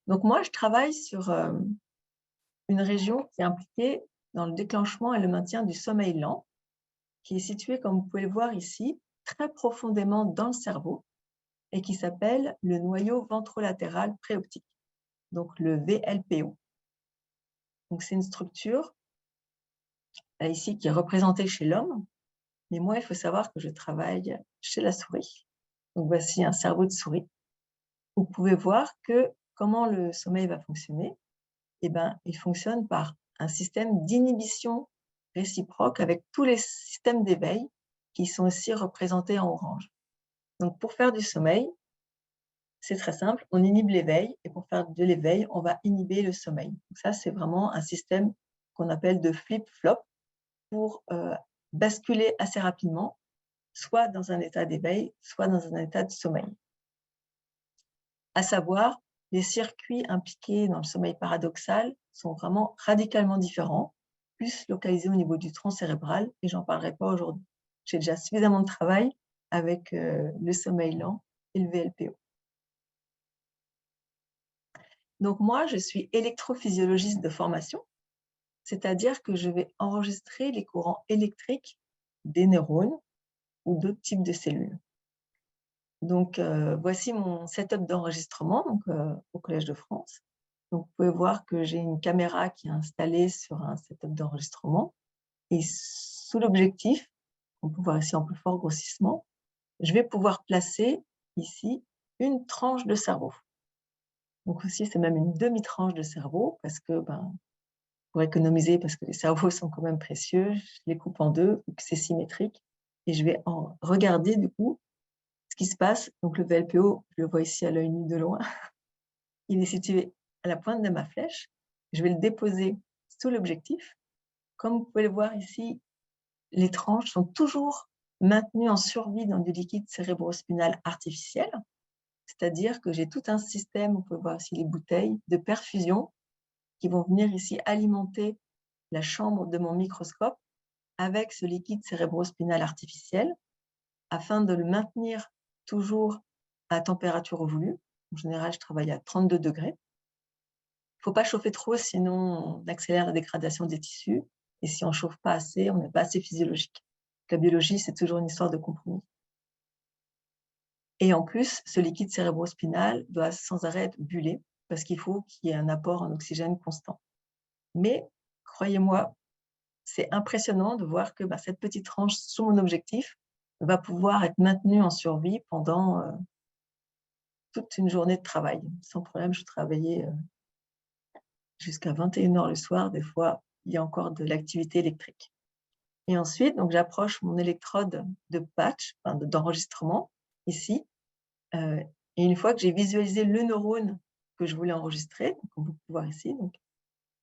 Donc moi, je travaille sur une région qui est impliquée dans le déclenchement et le maintien du sommeil lent, qui est située, comme vous pouvez le voir ici, très profondément dans le cerveau et qui s'appelle le noyau ventrolatéral préoptique, donc le VLPO. Donc c'est une structure ici qui est représentée chez l'homme, mais moi, il faut savoir que je travaille chez la souris. Donc voici un cerveau de souris. Vous pouvez voir que comment le sommeil va fonctionner. Il fonctionne par un système d'inhibition réciproque avec tous les systèmes d'éveil qui sont aussi représentés en orange. Donc, pour faire du sommeil, c'est très simple, on inhibe l'éveil et pour faire de l'éveil, on va inhiber le sommeil. Donc ça, c'est vraiment un système qu'on appelle de flip-flop pour basculer assez rapidement, soit dans un état d'éveil, soit dans un état de sommeil. À savoir, les circuits impliqués dans le sommeil paradoxal sont vraiment radicalement différents, plus localisés au niveau du tronc cérébral, et j'en parlerai pas aujourd'hui. J'ai déjà suffisamment de travail avec le sommeil lent et le VLPO. Donc moi, je suis électrophysiologiste de formation, c'est-à-dire que je vais enregistrer les courants électriques des neurones ou d'autres types de cellules. Donc, voici mon setup d'enregistrement au Collège de France. Donc, vous pouvez voir que j'ai une caméra qui est installée sur un setup d'enregistrement. Et sous l'objectif, on peut voir ici en plus fort grossissement, je vais pouvoir placer ici une tranche de cerveau. Donc aussi, c'est même une demi-tranche de cerveau parce que, pour économiser, parce que les cerveaux sont quand même précieux, je les coupe en deux, c'est symétrique. Et je vais en regarder du coup ce qui se passe. Donc le VLPO, je le vois ici à l'œil nu de loin. Il est situé à la pointe de ma flèche. Je vais le déposer sous l'objectif. Comme vous pouvez le voir ici, les tranches sont toujours maintenues en survie dans du liquide cérébrospinal artificiel. C'est-à-dire que j'ai tout un système, on peut voir ici les bouteilles, de perfusion qui vont venir ici alimenter la chambre de mon microscope avec ce liquide cérébrospinal artificiel afin de le maintenir toujours à température voulue. En général, je travaille à 32 degrés. Il ne faut pas chauffer trop, sinon on accélère la dégradation des tissus. Et si on ne chauffe pas assez, on n'est pas assez physiologique. La biologie, c'est toujours une histoire de compromis. Et en plus, ce liquide cérébrospinal doit sans arrêt être bullé parce qu'il faut qu'il y ait un apport en oxygène constant. Mais, croyez-moi, c'est impressionnant de voir que cette petite tranche sous mon objectif va pouvoir être maintenue en survie pendant toute une journée de travail. Sans problème, je travaillais jusqu'à 21 h le soir. Des fois, il y a encore de l'activité électrique. Et ensuite, donc j'approche mon électrode de patch, enfin d'enregistrement, ici. Et une fois que j'ai visualisé le neurone que je voulais enregistrer, comme vous pouvez voir ici, donc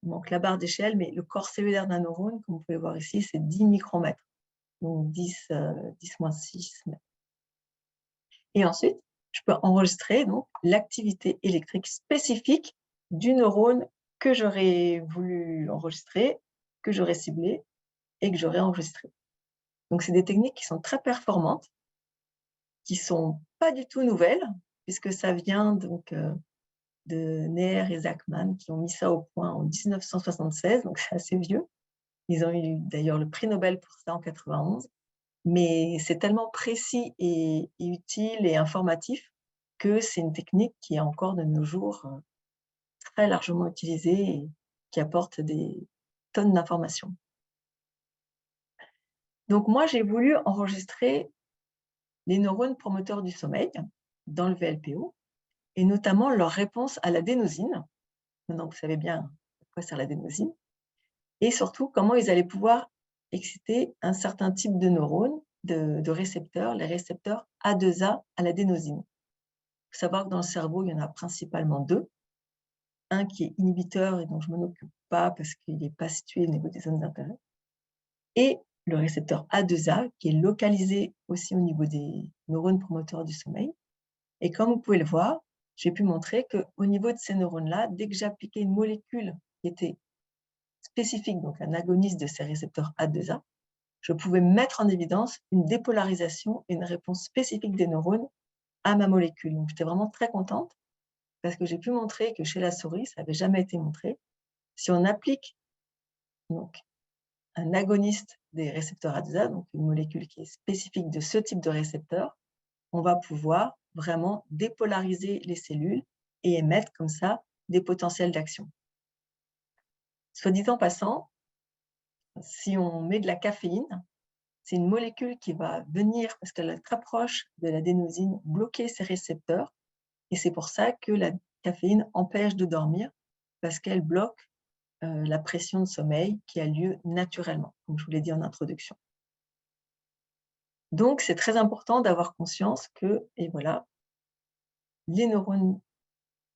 il manque la barre d'échelle, mais le corps cellulaire d'un neurone, comme vous pouvez voir ici, c'est 10 micromètres, donc 10-6 mètres. Et ensuite, je peux enregistrer donc l'activité électrique spécifique du neurone que j'aurais voulu enregistrer, que j'aurais ciblé et que j'aurais enregistré. Donc, c'est des techniques qui sont très performantes, qui ne sont pas du tout nouvelles, puisque ça vient donc de Neher et Zachman, qui ont mis ça au point en 1976, donc c'est assez vieux. Ils ont eu d'ailleurs le prix Nobel pour ça en 91. Mais c'est tellement précis et utile et informatif que c'est une technique qui est encore de nos jours très largement utilisée et qui apporte des tonnes d'informations. Donc moi, j'ai voulu enregistrer les neurones promoteurs du sommeil dans le VLPO et notamment leur réponse à l'adénosine. Maintenant, vous savez bien à quoi sert l'adénosine. Et surtout, comment ils allaient pouvoir exciter un certain type de neurones, de récepteurs, les récepteurs A2A à l'adénosine. Il faut savoir que dans le cerveau, il y en a principalement deux. Un qui est inhibiteur et dont je ne m'en occupe pas parce qu'il n'est pas situé au niveau des zones d'intérêt. Et le récepteur A2A qui est localisé aussi au niveau des neurones promoteurs du sommeil. Et comme vous pouvez le voir, j'ai pu montrer qu'au niveau de ces neurones-là, dès que j'appliquais une molécule qui était spécifique, donc un agoniste de ces récepteurs A2A, je pouvais mettre en évidence une dépolarisation et une réponse spécifique des neurones à ma molécule. Donc, j'étais vraiment très contente parce que j'ai pu montrer que chez la souris, ça n'avait jamais été montré. Si on applique donc un agoniste des récepteurs A2A, donc une molécule qui est spécifique de ce type de récepteur, on va pouvoir vraiment dépolariser les cellules et émettre comme ça des potentiels d'action. Soit dit en passant, si on met de la caféine, c'est une molécule qui va venir, parce qu'elle est très proche de l'adénosine, bloquer ces récepteurs. Et c'est pour ça que la caféine empêche de dormir, parce qu'elle bloque la pression de sommeil qui a lieu naturellement, comme je vous l'ai dit en introduction. Donc, c'est très important d'avoir conscience que, et voilà, les neurones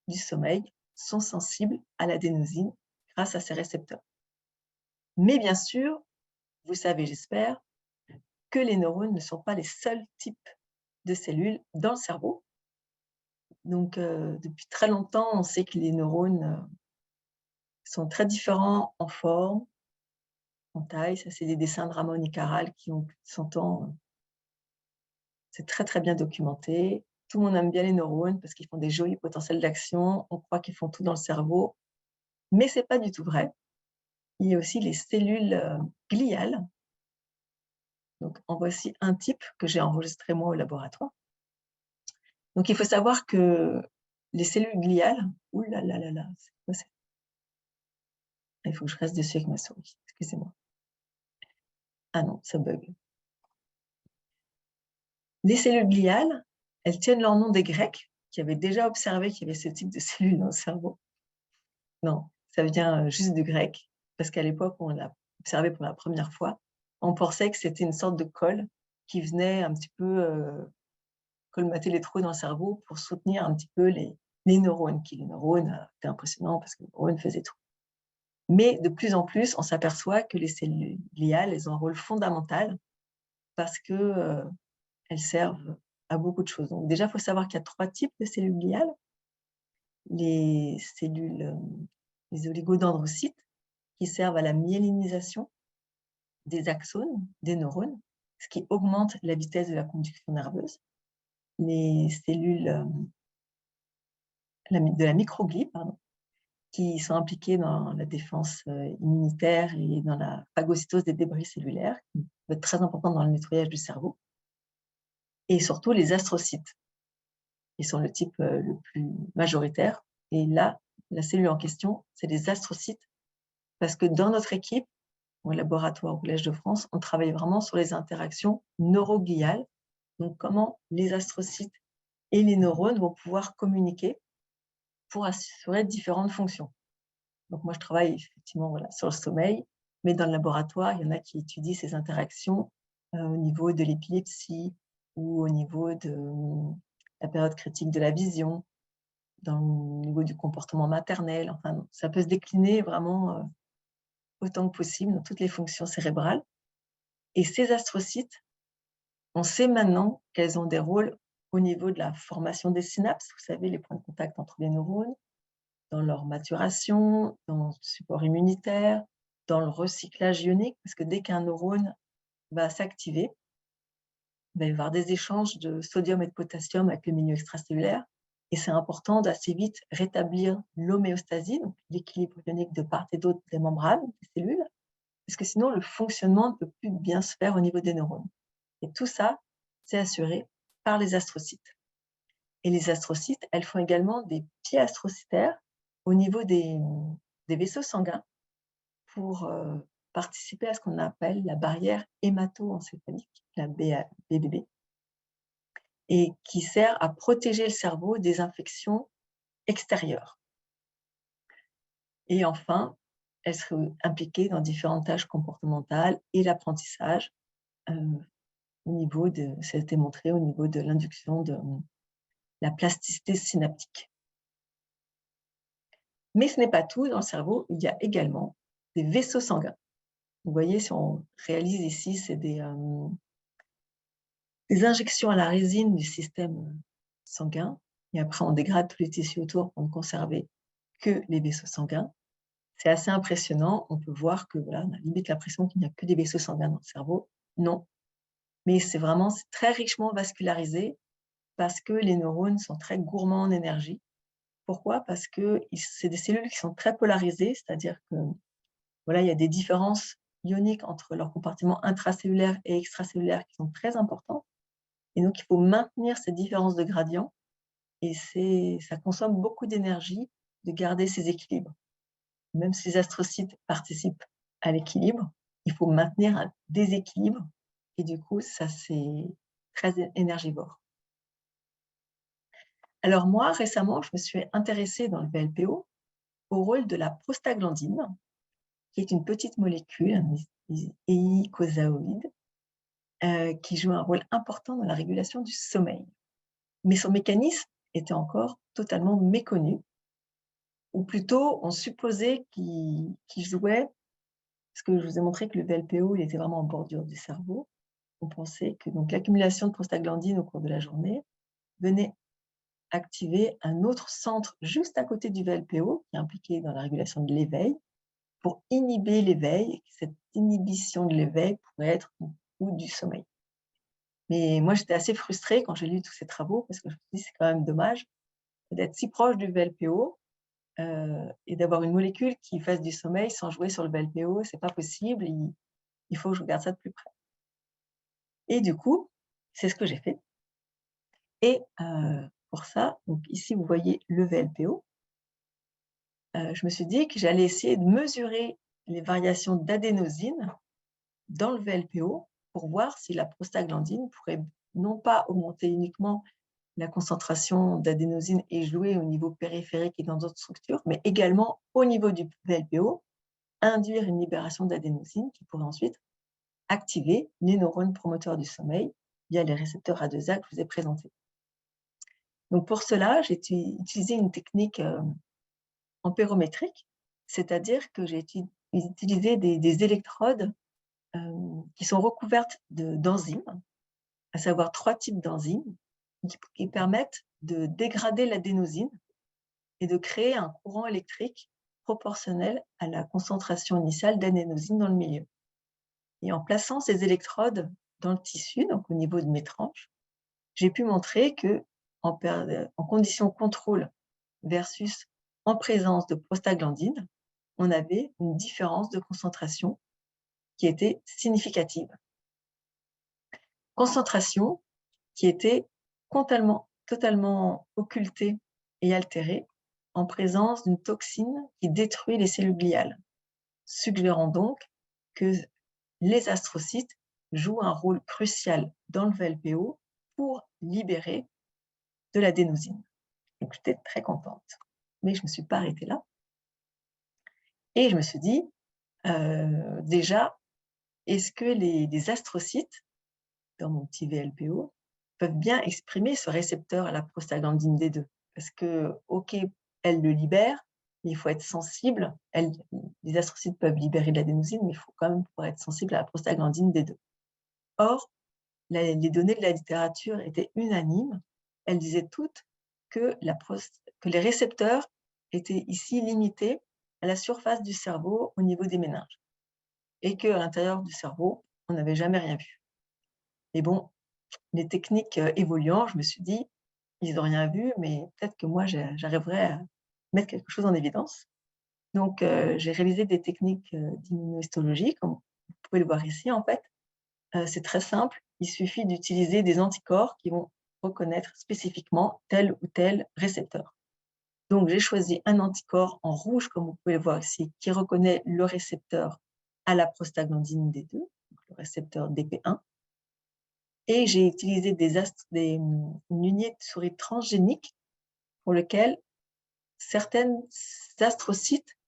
du sommeil sont sensibles à l'adénosine grâce à ces récepteurs. Mais bien sûr, vous savez, j'espère, que les neurones ne sont pas les seuls types de cellules dans le cerveau. Donc, depuis très longtemps, on sait que les neurones sont très différents en forme, en taille. Ça, c'est des dessins de Ramon y Caral qui ont plus de 100 ans. C'est très, très bien documenté. Tout le monde aime bien les neurones parce qu'ils font des jolis potentiels d'action. On croit qu'ils font tout dans le cerveau, mais ce n'est pas du tout vrai. Il y a aussi les cellules gliales. Donc, en voici un type que j'ai enregistré moi au laboratoire. Donc, il faut savoir que les cellules gliales, ouh là là là là, c'est quoi ça? Il faut que je reste dessus avec ma souris, excusez-moi. Ah non, ça bug. Les cellules gliales, elles tiennent leur nom des Grecs, qui avaient déjà observé qu'il y avait ce type de cellules dans le cerveau. Non, ça vient juste du grec, parce qu'à l'époque où on l'a observé pour la première fois, on pensait que c'était une sorte de colle qui venait un petit peu colmater les trous dans le cerveau pour soutenir un petit peu les neurones, les neurones, c'était impressionnant parce que les neurones faisaient tout. Mais de plus en plus, on s'aperçoit que les cellules gliales, elles ont un rôle fondamental parce que elles servent à beaucoup de choses. Donc déjà, il faut savoir qu'il y a 3 types de cellules gliales. Les cellules, les oligodendrocytes, qui servent à la myélinisation des axones, des neurones, ce qui augmente la vitesse de la conduction nerveuse. Les cellules de la microglie, qui sont impliquées dans la défense immunitaire et dans la phagocytose des débris cellulaires, qui peut être très important dans le nettoyage du cerveau. Et surtout les astrocytes, qui sont le type le plus majoritaire. Et là, la cellule en question, c'est les astrocytes, parce que dans notre équipe, au laboratoire au Collège de France, on travaille vraiment sur les interactions neurogliales, donc comment les astrocytes et les neurones vont pouvoir communiquer pour assurer différentes fonctions. Donc moi, je travaille effectivement voilà, sur le sommeil, mais dans le laboratoire, il y en a qui étudient ces interactions au niveau de l'épilepsie ou au niveau de la période critique de la vision, dans le niveau du comportement maternel. Enfin, ça peut se décliner vraiment autant que possible dans toutes les fonctions cérébrales. Et ces astrocytes, on sait maintenant qu'elles ont des rôles au niveau de la formation des synapses, vous savez, les points de contact entre les neurones, dans leur maturation, dans le support immunitaire, dans le recyclage ionique, parce que dès qu'un neurone va s'activer, il va y avoir des échanges de sodium et de potassium avec le milieu extracellulaire, et c'est important d'assez vite rétablir l'homéostasie, donc l'équilibre ionique de part et d'autre des membranes, des cellules, parce que sinon le fonctionnement ne peut plus bien se faire au niveau des neurones. Et tout ça, c'est assuré par les astrocytes. Et les astrocytes, elles font également des pieds astrocytaires au niveau des vaisseaux sanguins pour participer à ce qu'on appelle la barrière hémato-encéphalique, la BBB, et qui sert à protéger le cerveau des infections extérieures. Et enfin, elles sont impliquées dans différentes tâches comportementales et l'apprentissage au niveau de, ça a été montré au niveau de l'induction de la plasticité synaptique. Mais ce n'est pas tout, dans le cerveau, il y a également des vaisseaux sanguins. Vous voyez, si on réalise ici, c'est des injections à la résine du système sanguin, et après on dégrade tous les tissus autour pour ne conserver que les vaisseaux sanguins. C'est assez impressionnant, on peut voir que voilà, on a limite l'impression qu'il n'y a que des vaisseaux sanguins dans le cerveau. Non, mais c'est très richement vascularisé parce que les neurones sont très gourmands en énergie. Pourquoi? Parce que c'est des cellules qui sont très polarisées, c'est-à-dire que voilà, il y a des différences ioniques entre leurs compartiments intracellulaires et extracellulaires qui sont très importantes. Et donc, il faut maintenir ces différences de gradient. Et ça consomme beaucoup d'énergie de garder ces équilibres. Même si les astrocytes participent à l'équilibre, il faut maintenir un déséquilibre. Et du coup, ça, c'est très énergivore. Alors moi, récemment, je me suis intéressée dans le VLPO au rôle de la prostaglandine, qui est une petite molécule, un éicosaoïde, qui joue un rôle important dans la régulation du sommeil. Mais son mécanisme était encore totalement méconnu, ou plutôt on supposait qu'il jouait, parce que je vous ai montré que le VLPO il était vraiment en bordure du cerveau. On pensait que l'accumulation de prostaglandine au cours de la journée venait activer un autre centre juste à côté du VLPO, qui est impliqué dans la régulation de l'éveil, pour inhiber l'éveil, et que cette inhibition de l'éveil pourrait être ou du sommeil. Mais moi, j'étais assez frustrée quand j'ai lu tous ces travaux, parce que je me suis dit, c'est quand même dommage d'être si proche du VLPO et d'avoir une molécule qui fasse du sommeil sans jouer sur le VLPO, c'est pas possible, il faut que je regarde ça de plus près. Et du coup, c'est ce que j'ai fait. Et pour ça, donc ici, vous voyez le VLPO. Je me suis dit que j'allais essayer de mesurer les variations d'adénosine dans le VLPO pour voir si la prostaglandine pourrait non pas augmenter uniquement la concentration d'adénosine et jouer au niveau périphérique et dans d'autres structures, mais également au niveau du VLPO, induire une libération d'adénosine qui pourrait ensuite activer les neurones promoteurs du sommeil via les récepteurs A2A que je vous ai présentés. Donc pour cela, j'ai utilisé une technique ampérométrique, c'est-à-dire que j'ai utilisé des électrodes qui sont recouvertes d'enzymes, à savoir 3 types d'enzymes qui permettent de dégrader l'adénosine et de créer un courant électrique proportionnel à la concentration initiale d'adénosine dans le milieu. Et en plaçant ces électrodes dans le tissu, donc au niveau de mes tranches, j'ai pu montrer que en conditions contrôle versus en présence de prostaglandine, on avait une différence de concentration qui était significative. Concentration qui était totalement occultée et altérée en présence d'une toxine qui détruit les cellules gliales, suggérant donc que les astrocytes jouent un rôle crucial dans le VLPO pour libérer de l'adénosine. Donc, j'étais très contente. Mais je ne me suis pas arrêtée là. Et je me suis dit, déjà, est-ce que les astrocytes, dans mon petit VLPO, peuvent bien exprimer ce récepteur à la prostaglandine D2? Parce que, OK, elle le libère, mais il faut être sensible. Les astrocytes peuvent libérer de l'adénosine, mais il faut quand même pouvoir être sensible à la prostaglandine D2. Or, les données de la littérature étaient unanimes. Elles disaient toutes que les récepteurs étaient ici limités à la surface du cerveau au niveau des méninges et qu'à l'intérieur du cerveau, on n'avait jamais rien vu. Mais bon, les techniques évoluant, je me suis dit: «Ils n'ont rien vu, mais peut-être que moi j'arriverai à mettre quelque chose en évidence». Donc j'ai réalisé des techniques d'immunohistologie, comme vous pouvez le voir ici en fait. C'est très simple, il suffit d'utiliser des anticorps qui vont reconnaître spécifiquement tel ou tel récepteur. Donc j'ai choisi un anticorps en rouge, comme vous pouvez le voir ici, qui reconnaît le récepteur à la prostaglandine D2, donc le récepteur DP1, et j'ai utilisé une lignée de souris transgénique pour lequel certaines astrocytes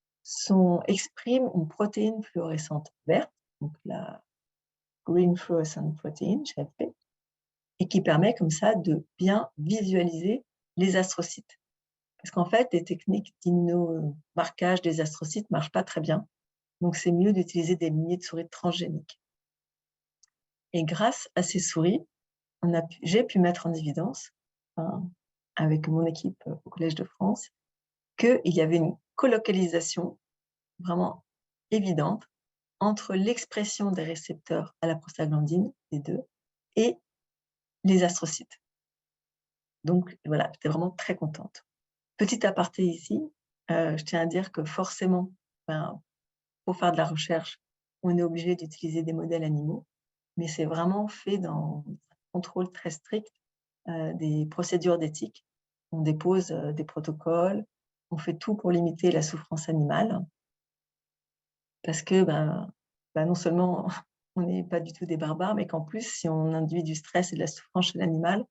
expriment une protéine fluorescente verte, donc la Green Fluorescent Protein, GFP, et qui permet comme ça de bien visualiser les astrocytes. Parce qu'en fait, les techniques d'immunomarquage des astrocytes ne marchent pas très bien, donc c'est mieux d'utiliser des lignées de souris transgéniques. Et grâce à ces souris, j'ai pu mettre en évidence, avec mon équipe au Collège de France, qu'il y avait une colocalisation vraiment évidente entre l'expression des récepteurs à la prostaglandine, les deux, et les astrocytes. Donc voilà, j'étais vraiment très contente. Petit aparté ici, je tiens à dire que forcément, pour faire de la recherche, on est obligé d'utiliser des modèles animaux, mais c'est vraiment fait dans un contrôle très strict des procédures d'éthique. On dépose des protocoles, on fait tout pour limiter la souffrance animale, parce que non seulement on n'est pas du tout des barbares, mais qu'en plus, si on induit du stress et de la souffrance chez l'animal,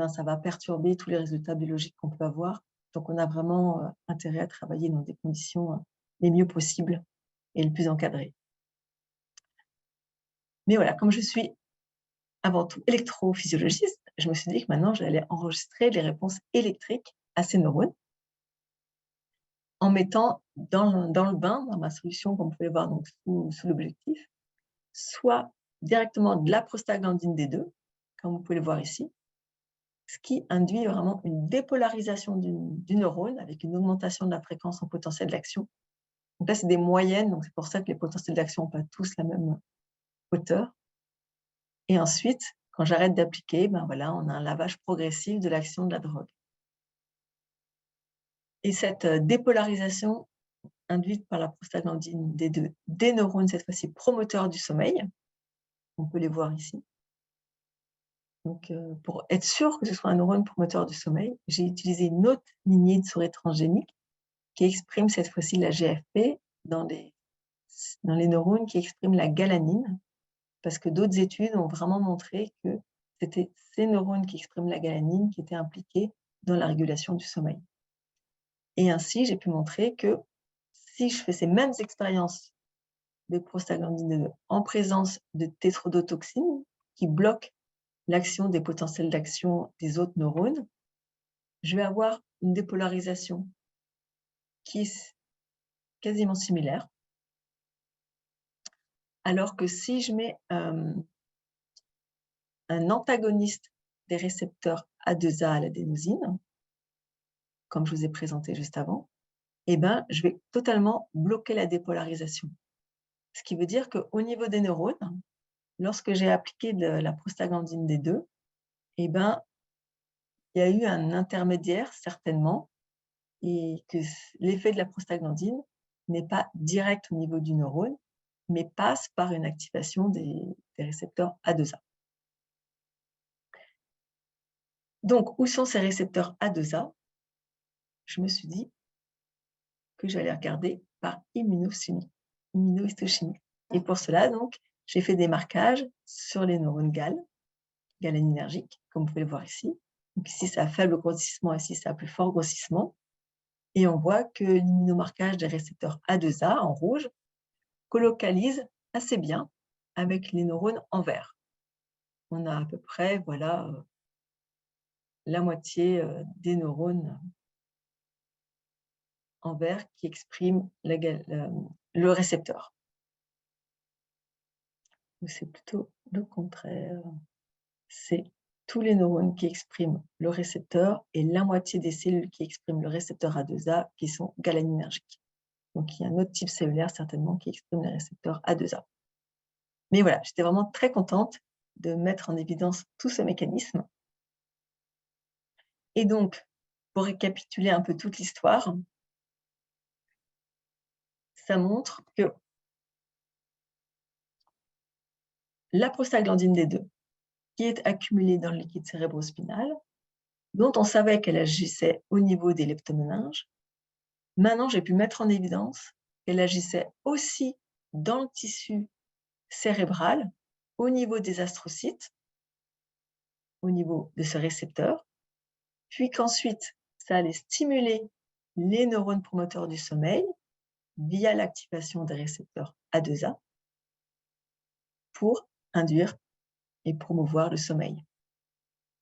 ça va perturber tous les résultats biologiques qu'on peut avoir. Donc, on a vraiment intérêt à travailler dans des conditions les mieux possibles et le plus encadrées. Mais voilà, comme je suis avant tout électrophysiologiste, je me suis dit que maintenant, j'allais enregistrer les réponses électriques à ces neurones en mettant dans le bain, dans ma solution, comme vous pouvez le voir donc, sous l'objectif, soit directement de la prostaglandine D2, comme vous pouvez le voir ici, ce qui induit vraiment une dépolarisation du neurone avec une augmentation de la fréquence en potentiel d'action. Donc là, c'est des moyennes, donc c'est pour ça que les potentiels d'action n'ont pas tous la même hauteur. Et ensuite, quand j'arrête d'appliquer, on a un lavage progressif de l'action de la drogue. Et cette dépolarisation induite par la prostaglandine D2 des neurones, cette fois-ci promoteurs du sommeil, on peut les voir ici. Donc, pour être sûr que ce soit un neurone promoteur du sommeil, j'ai utilisé une autre lignée de souris transgénique qui exprime cette fois-ci la GFP dans les neurones qui expriment la galanine, parce que d'autres études ont vraiment montré que c'était ces neurones qui expriment la galanine qui étaient impliqués dans la régulation du sommeil. Et ainsi, j'ai pu montrer que si je fais ces mêmes expériences de prostaglandine en présence de tétrodotoxine qui bloquent l'action des potentiels d'action des autres neurones, je vais avoir une dépolarisation qui est quasiment similaire. Alors que si je mets un antagoniste des récepteurs A2A à l'adénosine, comme je vous ai présenté juste avant, je vais totalement bloquer la dépolarisation. Ce qui veut dire qu'au niveau des neurones, lorsque j'ai appliqué de la prostaglandine D2, il y a eu un intermédiaire certainement, et que l'effet de la prostaglandine n'est pas direct au niveau du neurone, mais passe par une activation des récepteurs A2A. Donc, où sont ces récepteurs A2A? Je me suis dit que j'allais regarder par immunohistochimie. Et pour cela, donc, j'ai fait des marquages sur les neurones galaninergiques, comme vous pouvez le voir ici. Donc ici, c'est à faible grossissement, ici, c'est à plus fort grossissement. Et on voit que l'immunomarquage des récepteurs A2A en rouge colocalise assez bien avec les neurones en vert. On a à peu près, voilà, la moitié des neurones en vert qui expriment le récepteur. C'est plutôt le contraire. C'est tous les neurones qui expriment le récepteur et la moitié des cellules qui expriment le récepteur A2A qui sont galaninergiques. Donc, il y a un autre type cellulaire certainement qui exprime les récepteurs A2A. Mais voilà, j'étais vraiment très contente de mettre en évidence tout ce mécanisme. Et donc, pour récapituler un peu toute l'histoire, ça montre que la prostaglandine D2, qui est accumulée dans le liquide cérébrospinal, dont on savait qu'elle agissait au niveau des leptoméninges, maintenant j'ai pu mettre en évidence qu'elle agissait aussi dans le tissu cérébral, au niveau des astrocytes, au niveau de ce récepteur, puis qu'ensuite, ça allait stimuler les neurones promoteurs du sommeil via l'activation des récepteurs A2A pour induire et promouvoir le sommeil.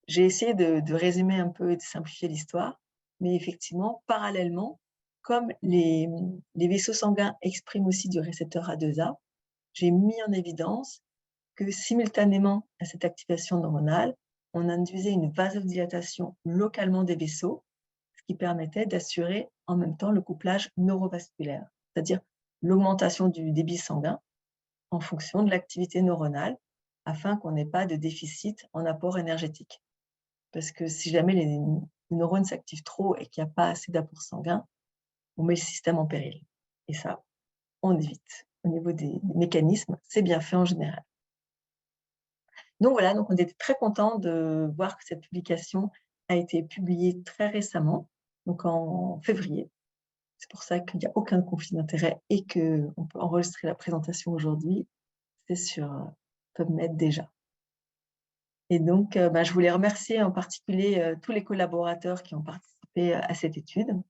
J'ai essayé de résumer un peu et de simplifier l'histoire, mais effectivement, parallèlement, comme les vaisseaux sanguins expriment aussi du récepteur A2A, j'ai mis en évidence que simultanément à cette activation neuronale, on induisait une vasodilatation localement des vaisseaux, ce qui permettait d'assurer en même temps le couplage neurovasculaire, c'est-à-dire l'augmentation du débit sanguin en fonction de l'activité neuronale, afin qu'on n'ait pas de déficit en apport énergétique. Parce que si jamais les neurones s'activent trop et qu'il n'y a pas assez d'apport sanguin, on met le système en péril. Et ça, on évite. Au niveau des mécanismes, c'est bien fait en général. Donc voilà, donc on était très contents de voir que cette publication a été publiée très récemment, donc en février. C'est pour ça qu'il n'y a aucun conflit d'intérêt et qu'on peut enregistrer la présentation aujourd'hui. C'est sur PubMed déjà. Et donc, je voulais remercier en particulier tous les collaborateurs qui ont participé à cette étude,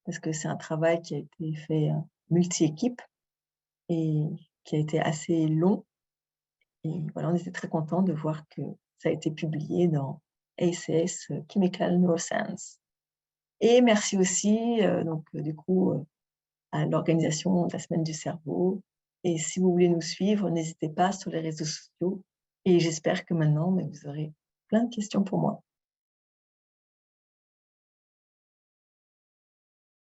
parce que c'est un travail qui a été fait multi-équipe et qui a été assez long. Et voilà, on était très contents de voir que ça a été publié dans ACS Chemical Neuroscience. Et merci aussi, du coup, à l'organisation de la Semaine du cerveau. Et si vous voulez nous suivre, n'hésitez pas sur les réseaux sociaux. Et j'espère que maintenant, vous aurez plein de questions pour moi.